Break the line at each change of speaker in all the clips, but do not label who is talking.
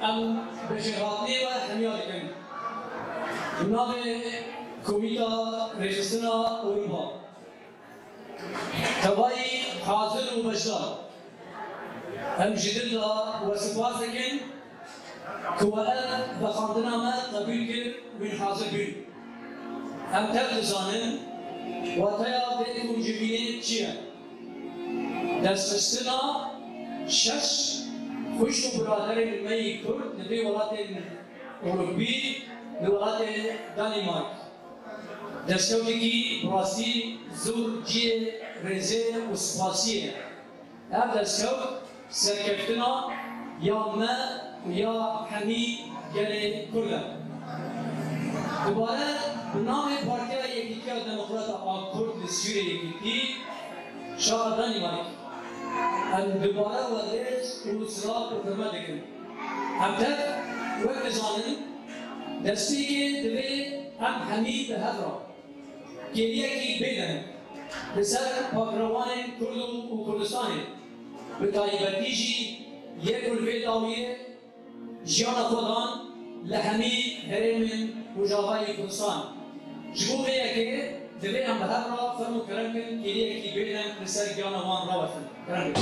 ام بجهاتنی و همیاری کنیم. نام کومیتا رجستنا اروپا. توایی حاضر و بشار. هم جدید و سپاس کن که وقت بخاندنا ما قبول کرد من حاضر بیم. هم تبدزانن و تیا بیتون جبینه چیه؟ دستستنا شش خوش و برادر می کورد نبی ولات الأوروبي لولات الدنمارك. دستوری کی براستی زور جی رزه و سپاسیه. هر دستور سرکفتنا یا ما و یا همی گل کرده. دوباره نام پارتیا یکی‌ها دموکرات کورد سوری یکی شهادة دنمارک. ام دوباره وادرس و صلاح و فرمان دکن. ام تک وقت زانن دستی که دوی ام همی به هفرا گلیه کی بیدن بسر پاکروان کرد و کردستان به تایبتیجی یک الفه داویه جیان خودان لهمی هرمن و جاهای کردستان جبوه یکی دوی ام به هفرا فرمو کرم کن گلیه کی بیدن بسر گیان وان را وفن کرم کن.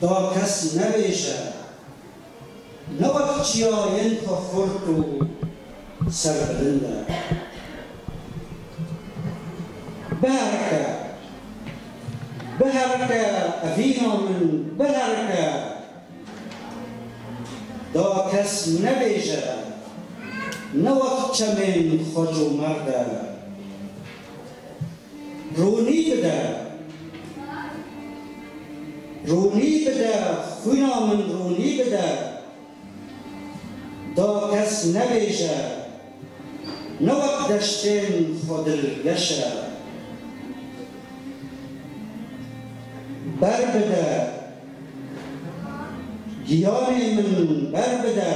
دا کس نویشه نوقت چیاین تا خورد و سربلنده بهرکه افینا من بهرکه دا کس نویشه نوقت چمین خوش و مرده رونی بده خوینا من رونی بده دا کس نویشه نوقت دشتین خودلگشه بر بده گیانی من بر بده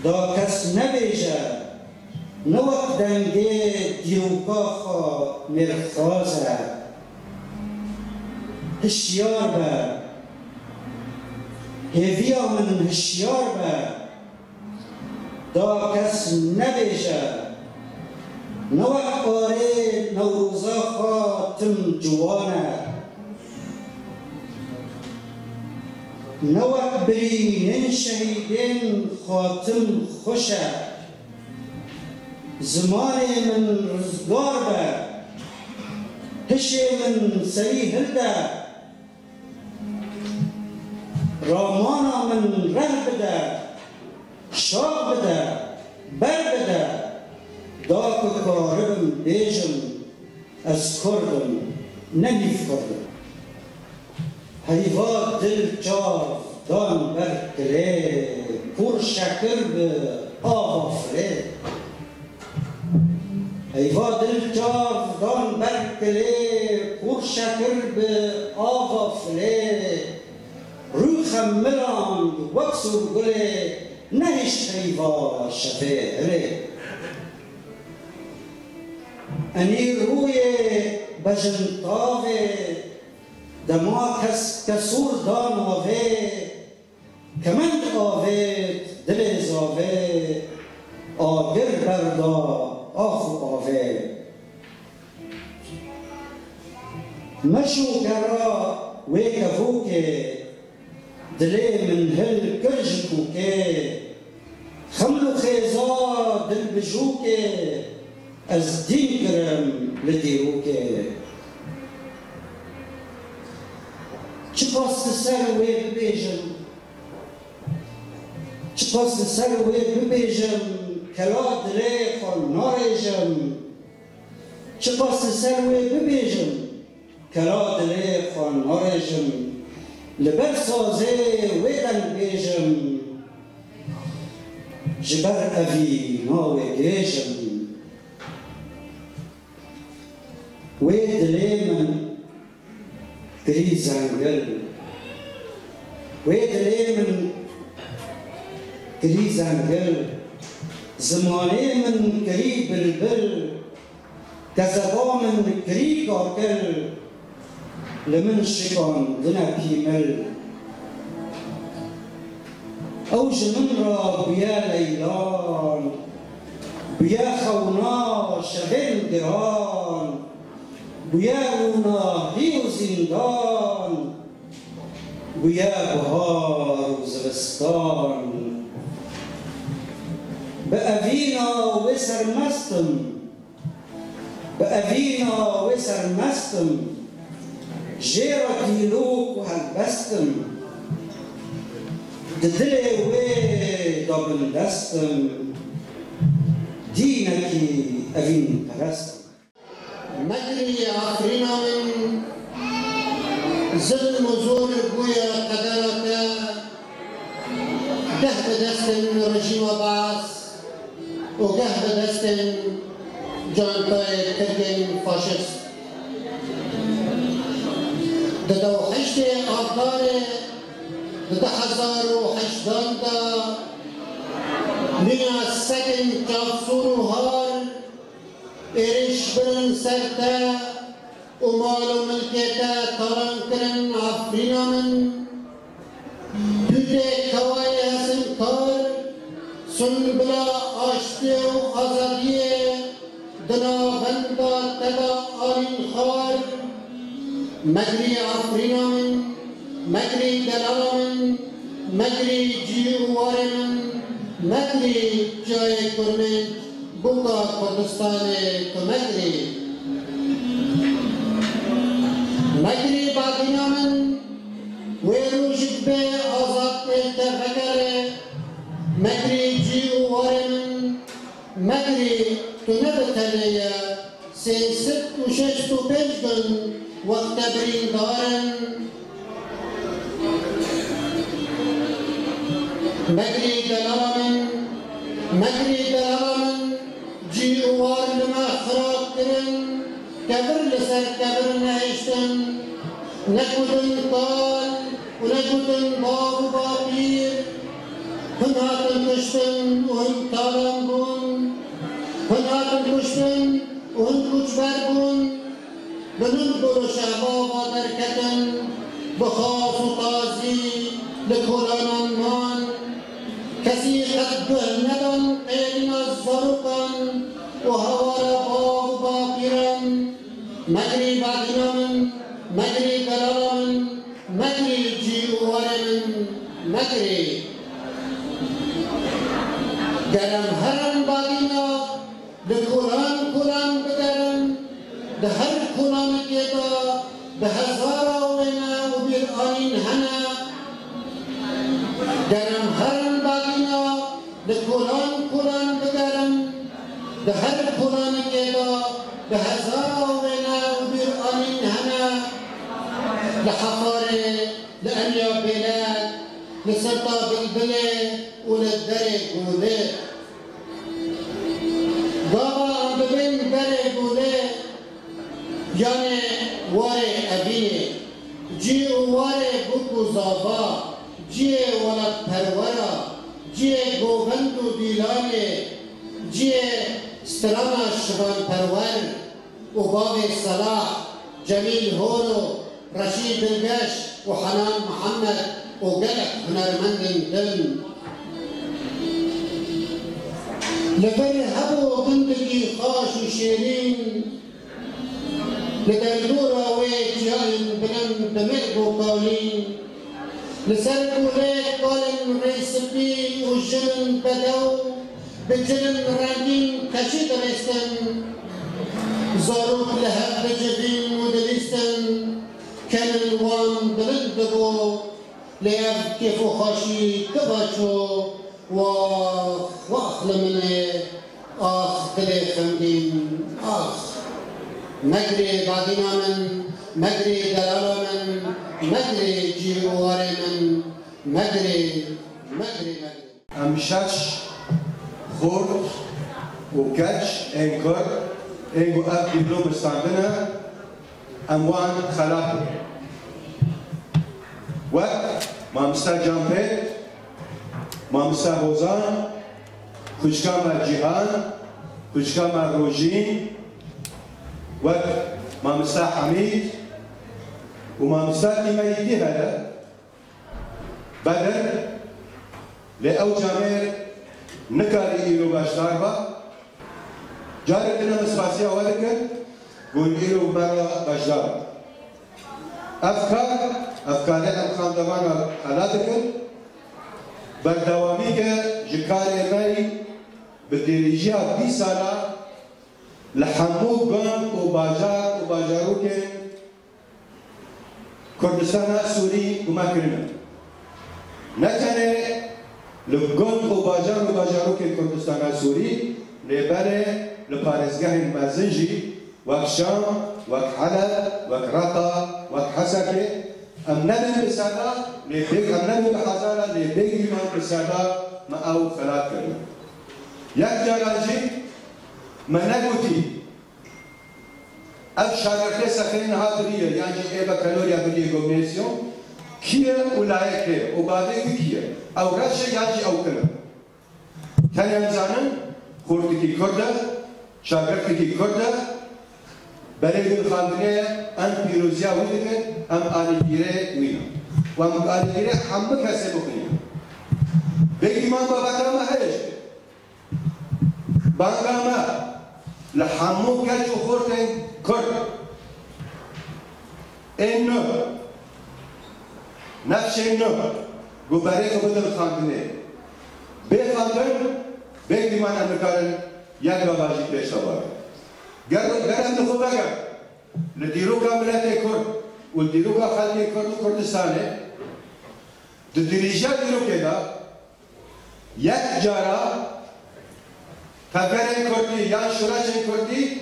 دا کس نویشه نوقت دنگه دیوکاخا مرخازه هشیار به هیویا من هشیار به دا کس نبیشه نوقت آره نوروزا خاتم جوانه نوقت برینن شهیدین خاتم خوشه زمان من رزگار به هشی من سری هلده رامانا من ره بده شاق بده بر بده دا که کارم بیجم از کردم نمیف کردم حیوات دل چاف دان بر کره پر شکر به آفره ایوا دل جاودان برکله پر شکر به آفره روی خملاند وکسور گله نهشت ایوا شفره انی روی بجنطاوه دما کسور دان آوه کمند آوه دل زاوه آگر بردا آخو آوه مشو گرا ویکفو که دلی من هل کرج کوکه خملو خیزا دل بجو که از دین کرم لدیرو که چه پاست سر وی ببیجم چه پاست سر وی ببیجم کلا دلی خان ناریجم چه پاست سر وی ببیجم کلا دلی خان ناریجم لبر سازه ویدن بیجم جبر اوی ناوی گیجم وید لیمن گری زنگل وید لیمن گری زنگل زمانه من گری بلبل کذبا من گری گاکل لمن شکان دنا پیمل اوج من را بیا لیلان بیا خونا شبل گران بیا رونا هی و زندان بیا بهار و زمستان به اوینا و سرمستم به اوینا و سرمستم جيرا كيلوك وهالبستم ددلي وي دابن دستم دينكي أفين برستم
مدري آخرنا من ظلم وزور بويا قدرتا ده بدستن رجيم باس وده بدستن جانتاي تركين فاشست ده حشت آبدار ده 1080 نیا سکن کافسور و هار ایرش برن سرتا و مال و ملکتا تاران کرن آفرینا من دوده کوای حسن کار سن بلا آشتی و آزادیه دنا بندا تدا آرین خار مجري عفرنا من مجري دلال من مجري جيوار من مجري جاي كرمت بوكا كوردستان كمجري مجري باقينا من ويرو جبه آزاد التفكر مجري جيوار من مجري تنبتليا سيست وششت بجدن واختبرين دارا مجري دلالمن مجري دلالمن جيوار لما خراب كرن كبر لسر كبر نهشتن نكودن طال ونكودن باب بابير هن هاتن كشتن وهن طالن بون هن هاتن كشتن وهن كجبر بون بننظر شباب دركة بخاص طازي لكولانا مان كسي قد بهندا قيلنا الزرقا وهوار باب باقرا مجري بعدنا من مجري قرارا من مجري جيوار من مجري گرم هرم بعدنا لكولان بدرم ده هر کلان که دا به هزار آوینا و بیر آنین هنه درم هرم باقینا ده کلان بگرم ده هر کلان که دا به هزار آوینا و بیر آنین هنه لحفاره لأنیا بلاد لسرطا بلبله و لدر گوله گاوا ببین بره گوله یعنی واره ابینه جی واره بکو زابا جی ولد پرورا جی گوبند و دیلانه جی سترانا شبان پرور و باب صلاح جمیل هورو رشید الگش و حنان محمد و قلق هنرمند دل لبر هبو بندگی خاش و شیرین لدردورا ويت جاين بلن دمق وقالين لسر قوليك قالن رئيس بي وجلن بدو بجلن رنگين كشيد ريستن زاروك لهب بجبين ودليستن كان الوان بلن دبو ليب كيفو خاشي كباشو واخل مني آخ دلي خمدين آخ مجري بعدنا من مجري دلالة من مجري جيواري من مجري
امشش خورد و کچ انکار اینگو اب دیپلوم استاندنه اموان خلاف وقت مامستا جامپت مامستا هوزان کچکام جیهان کچکام روژین وقت مامستا حمید و مامستا ایمانیتی هذا بدر لأو جامعه نكاري إيرو باشدار با جاري كنا مسفاسية ولك قول إيرو برا باشدار أفكار أم خاندوانا حالاتك بردوامي جكاري ماي بديريجيا 20 سالة لحمو قام وباجاروك كوردستان سوري وما كرنا نتنه لبگان و باجارو که کردستان سوری لبره لپارزگاه مازنجی وک شام وک حلب وک رقا وک حسکه ام نبی بسادا لبگ ام نبی بحزارا لبگ ایمان بسادا ما او خلاف کرد یک جاراجی من نگوتی اب شاگرده سخین هاتریه یعنی ایبا کلوریا بلی گومنیسیون کیه ولایکه و بعدی کیه او رشه یعنی او کنه تنی انسانن خوردکی کرده شاگردکی کرده برای این خاندنه ان پیروزیا ویدکن ام آلیگیره وینا و ام آلیگیره همه کسی بکنیم بگی من بابتا ما هیش بانگا ما لحمو کچو خوردن کرد اینو نفش اینو گو برای بدل خاندنه به خاندن به دیمان امریکان یک باباجی پیش آورد گرم دخو بگم لدیروکا ملت کرد و دیروکا خلقی کرد و کردستانه دریجه دیروکه دا یک جارا تفرین کردی یا شوراشن کردی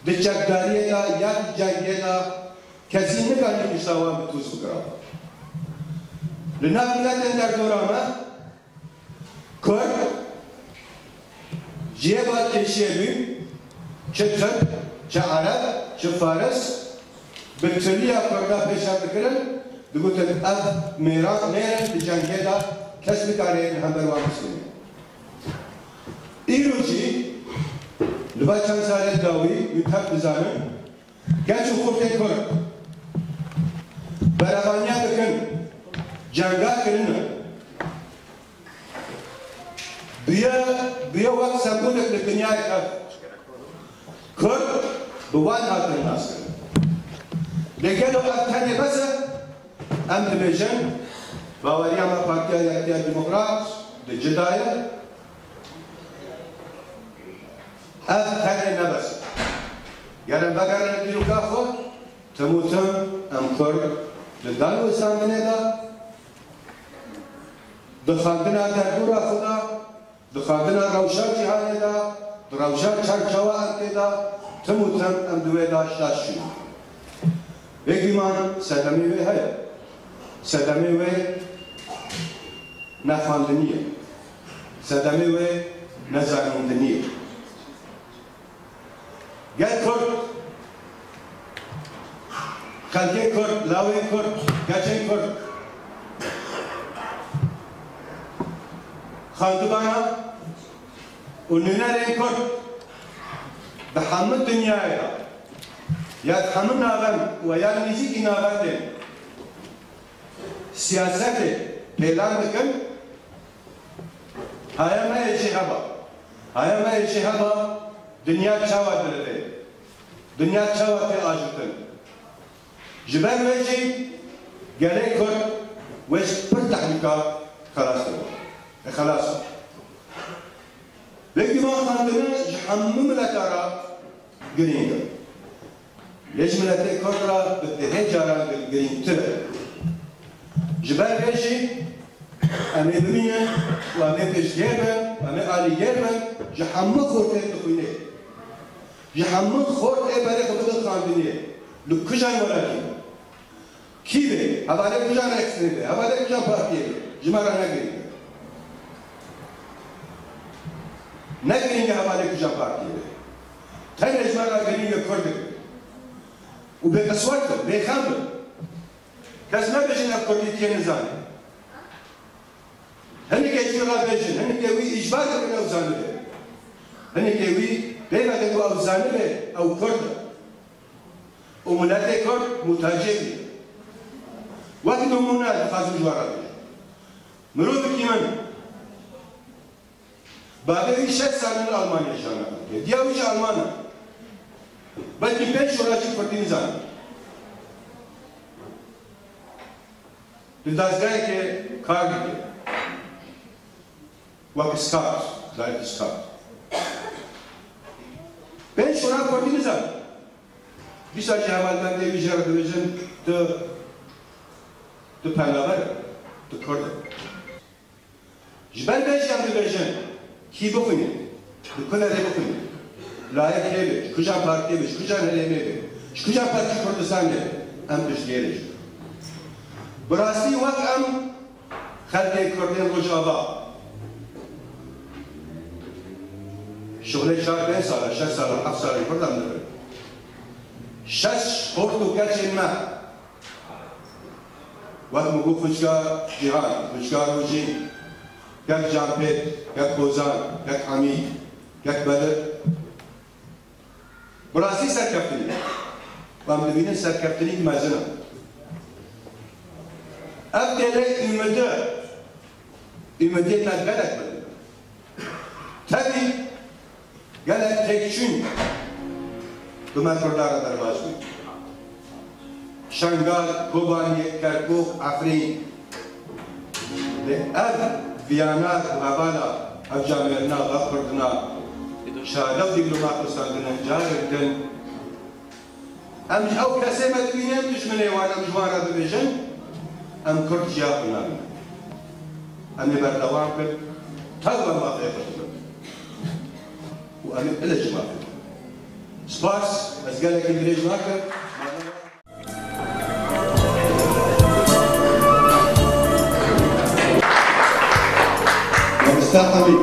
دچکداریه دا یا جنگه دا کسی نکانی پیشتاوان بتوز بکرام لنافلت در دورانه کرد جیبات کشیبیم چه ترک، چه عرب، چه فارس بطلیه کرده پیشا بکرن دگوتن اف میران جنگه دا کس بکاره هم بروان بسکنیم ایرو چی لبا چند سال داوی یوتب بزانن گچو خورده کرد برابانیا بکن جنگا کرنه بیا وقت سمبولک لدنیای کرد بوان هاتن ناس کرد لگه لو افتنی بس ام دبیجن باوریا ما پارتیا یکتیا دموکرات جدایه افتنی نبس یعنی بگرن دیروکا خود تموتن ام کرد لدالو اسامنه دا دخاندنا دردورا خدا دخاندنا روشا جهانه دا روشا چرچوا انته دا تموتن ام دوه دا شاشو بگی من صدمه وی های صدمه وی نخاندنیه صدمه وی نزارموندنیه قال كورد خلقين كورد لاوين كورد قاچين كورد خاندبانا وننارين كورد بحمد دنيايا يا تحمل ناغم ويا نزيك ناغم سياسته اعلان بكن هاي ما يشي هبا هاي ما يشي هبا دنيا تشاوى دلده دنيا تشاوى في آجتن جبال ويجي قالي كورد ويش برتح بكا خلاص لكن ما خاندنا جحمم لكارا قرينجا ليش ملتي كورد بدهي جارا قرينجا جبال ويجي أمي بمية وأمي بيشجيبا وأمي آلي جيبا جحمم خورتين تخويني جحمم خورت إيه باري خبطة خاندنية لكجان ولا كيبه هذا عليك كجان اكستريبه هذا عليك كجان بارتيه جمارا نقرينجا هذا عليك كجان بارتيه تاني جمارا قرينجا كورد وبقصورته بخامل كاس ما بيجن الكوردية نزانه هني كيجي را بيجن هني كيوي إجبار من أوزانه هني كيوي بما تدو أوزانه أو كورد وملاتي كورد متاجري وقت نمونا خازم جوارا مرود كيمان بعد 6 سال من ألمانيا جانا دياويش ألمانا بلکه 5 شوراشی فردی نزان دستگاهی که کار میکنه وقت اسکات لایت اسکات 5 شورا فردی نزان بیشتر جهالت ویژه دویژن تو پناهبر تو کورد جبال بیشتر دویژن کی بخونه کل ری بخونه لایق هیچ کجا پارتی بیش کجا نلیمه کجا پارتی کردستان نه ام بشگیرش براستی وقت ام خلق کردن رجابا شغل 4 سال 6 سال 7 سال کردم نداره 6 خورتو کچین ما وقت مگو فشکار جهان فشکار روزی یک جامپت یک کوزان یک حمید یک بدر براستی سرکفتنی و هم ببینید سرکفتنی مزنم ابتدای ایمده تا گلک بده تبی گلک تکشون دو مکردار در باز بود شنگال، کوبانی، کرکوک، افرین اب ویانات و هوانا اب جامعنا غاب کردنا شهادة و دیپلمات بساندن جاردن ام او کسی مدبینیم دشمنه وان ام جوان را ببیشن ام کرد جیاب بنام امی بردوام کرد تاو ما قیفت و امی الج ما کرد سپاس از گلک انگلیج ما کرد مستحمید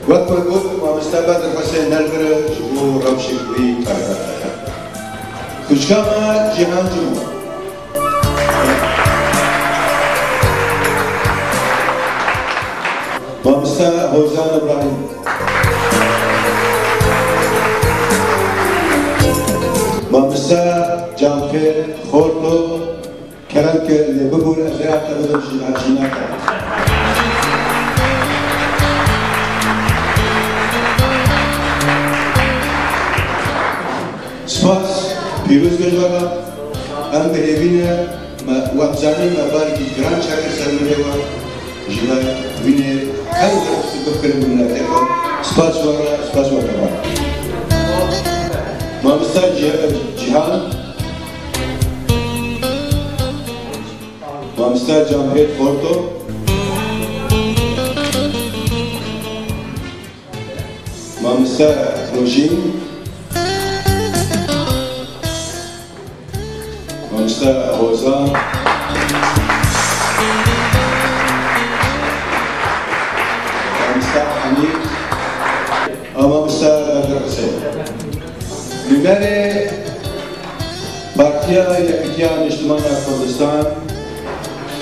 وقت قلت ومستبد الحسين نلبرج ورمشي بي كاركاتا كشكاما جهان جمهور ومستا هوزان ابراهيم ومستا جامبير خورتو كرنك اللي بقول ازرع تبدو جيناتا سپاس پیروز گذارم ام بهبینه وابزانی مبارکی گران چاکر سرمده و جلای بینه کل بکر ملته خود سپاس وارا مامستر جهان مامستر جامعیت فورتو مامستر روژین مامستر هوزان مامستر مامۆستا بەدرحسێن لەگەرێ پارتیا یەکێتیان نیشتمانە کوردستان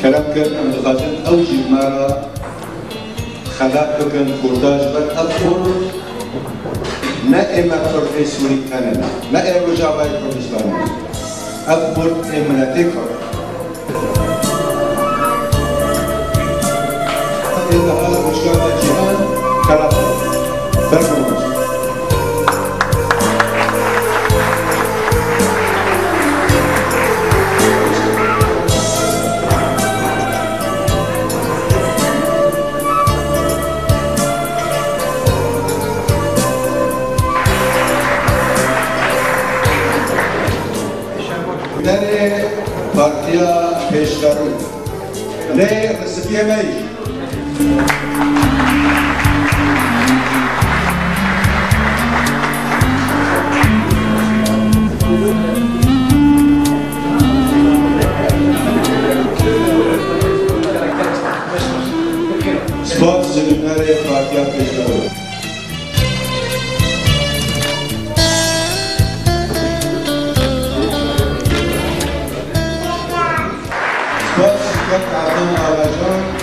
کەلام کرد ئەم دەخوازن ئەو ژمارە خەلات بکەن کورداش بەر ئەم کورد نه ئێمە کوردی سووریکانەنا نه ئێمە ڕۆژاوای کوردستانە ئەم کورد ئێمەتی کورد إذا هذا مشكلة الجهاد كلام فرق داره پارتیا پیشرو لی رسپیه میش سپاس زمیناره پارتیا پیشرو سپاس شرکت عظیم آلاجان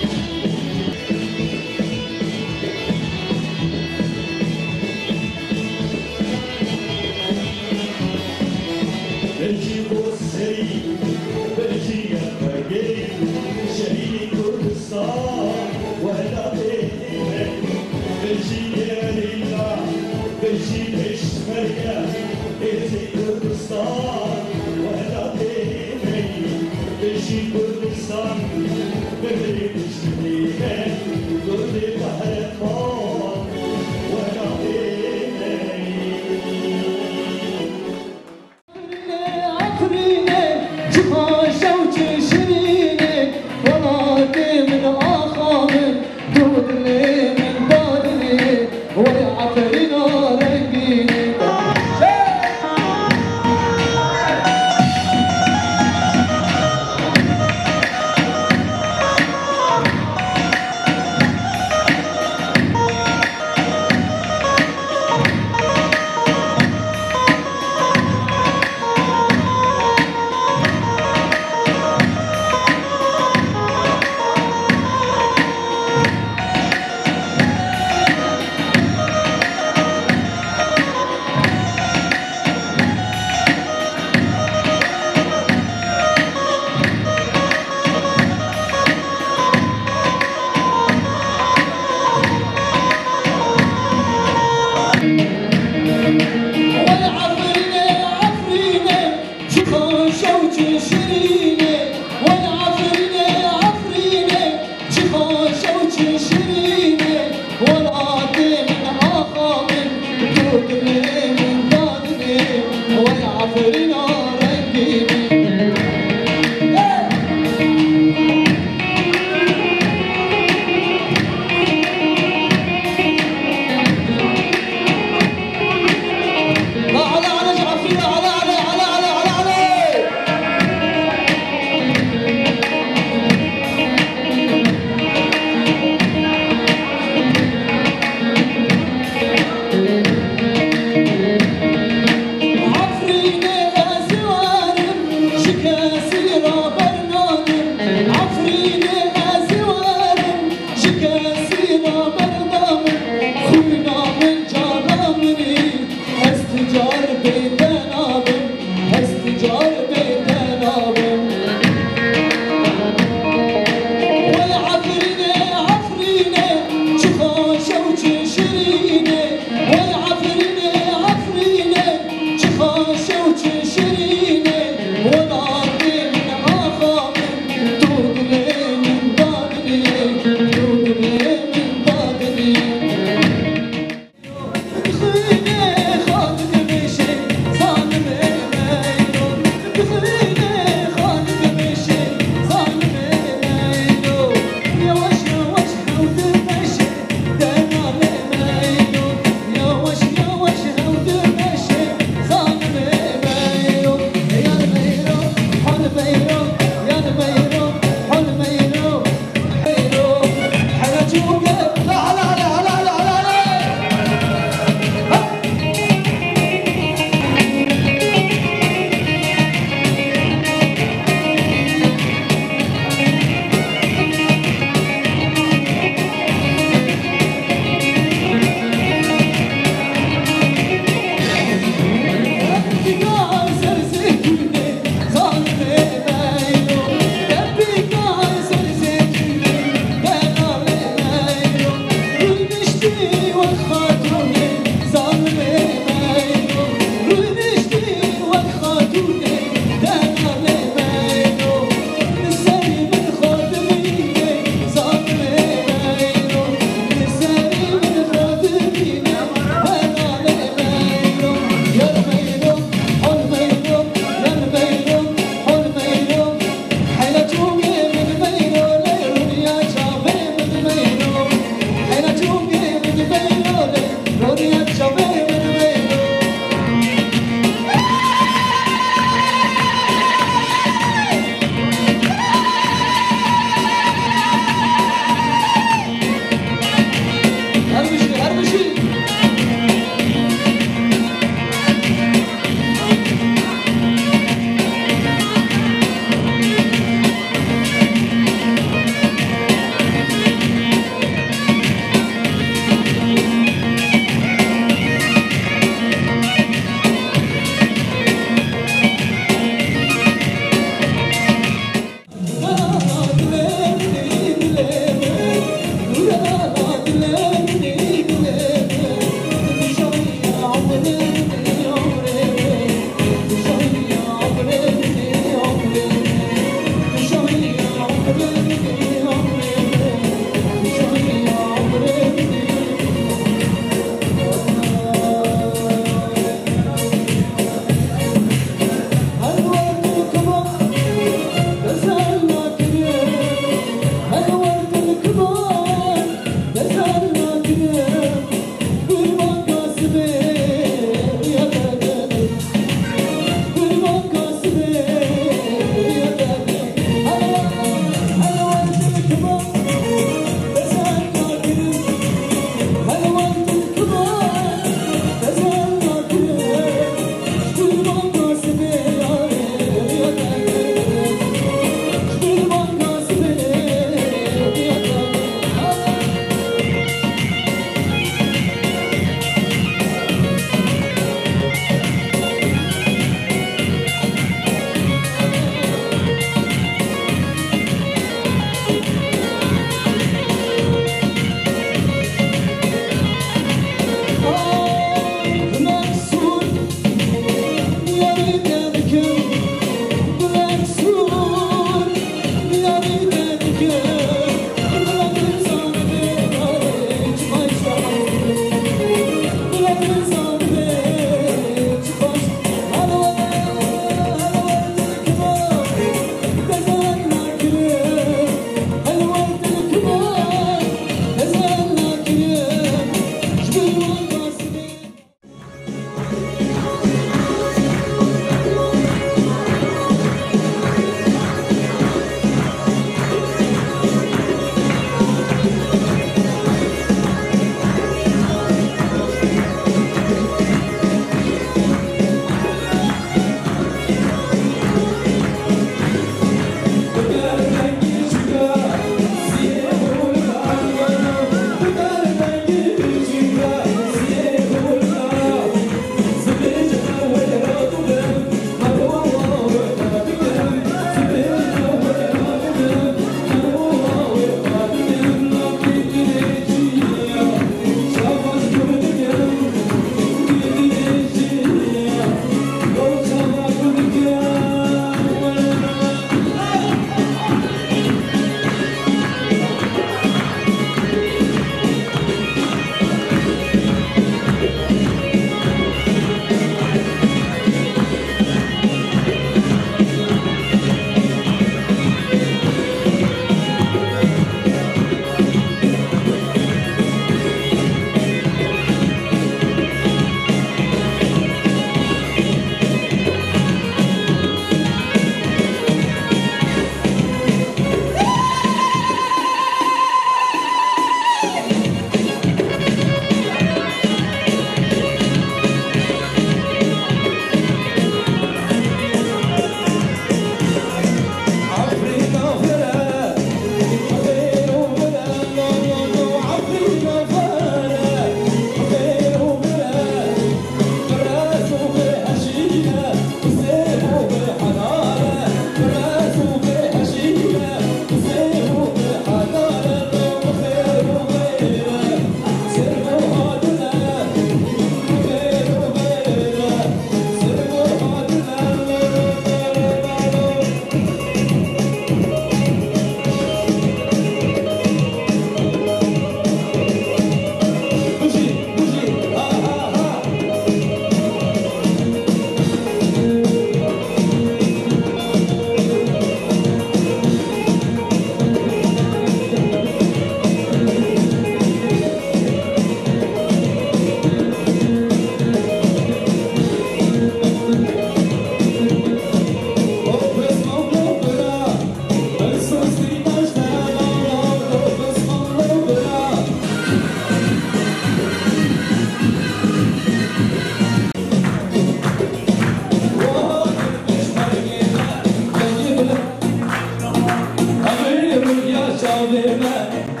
ناوی من